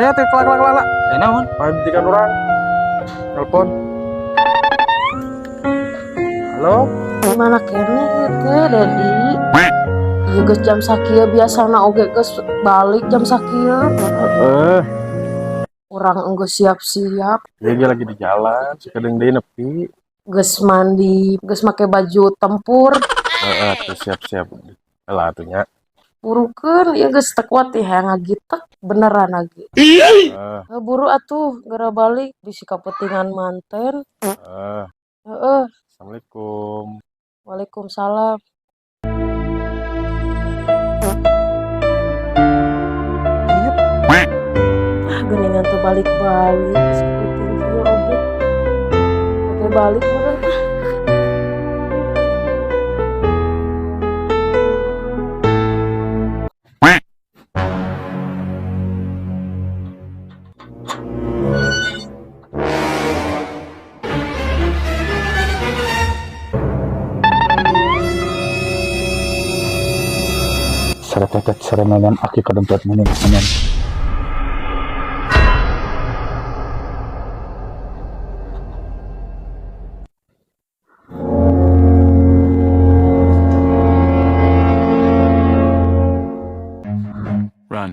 Ayo teh kelak. Naon? Majikan orang. Telepon. Halo? Gimana kene gitu Dedi? Iya geus jam sakieu biasana oge geus balik jam sakieu. Orang enggeus siap-siap, Dia lagi di jalan, sekadang dia nepi. geus mandi, geus make baju tempur. Terus siap-siap. Lah atunya. Burukeun ieu geus teu kuat teh hayang ngagitek beneran lagi. Buru atuh gara balik bisi kapetingan manten. Heeh. Assalamualaikum. Waalaikumsalam. Geningan tuh balik-balik seperti dia oke. Oke balik meureun. Saretetet seremenan aki kadempet mening anen. Run.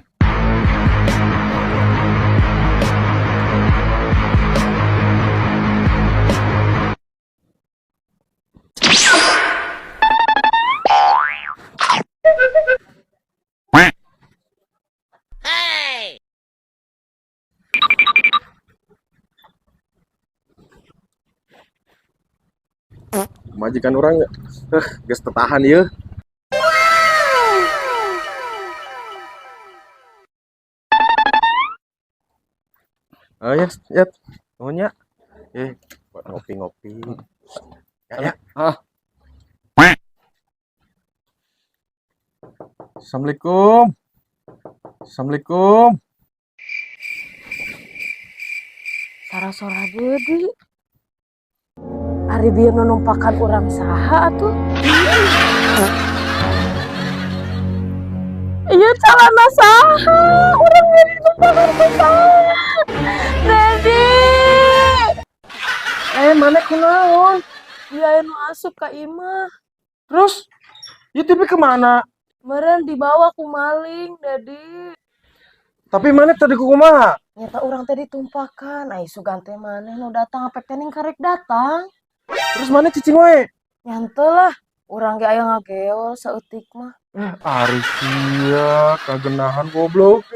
Majikan orang geus tetahan ieu. Ya, nuhunnya. Buat ngopi-ngopi. Ya. Assalamualaikum. Sara-sara Dedi. Ari bieu numpakan urang saha atuh? Ieu calana saha? Urang Dedi numpakan ku saha? Dedi! Mana kunaon? Dia anu asup ka imah. Terus, itu kemana? Meureun dibawa ku maling, Dedi. Tapi mana tadi kumaha? Nyata urang teh ditumpakan. Ai sugan teh maneh nu datang apek teh ning karek datang. Terus mana cicing we? Nyanteu lah, urang ge aya ngageol saeutik mah. Ari sia kagenahan goblok.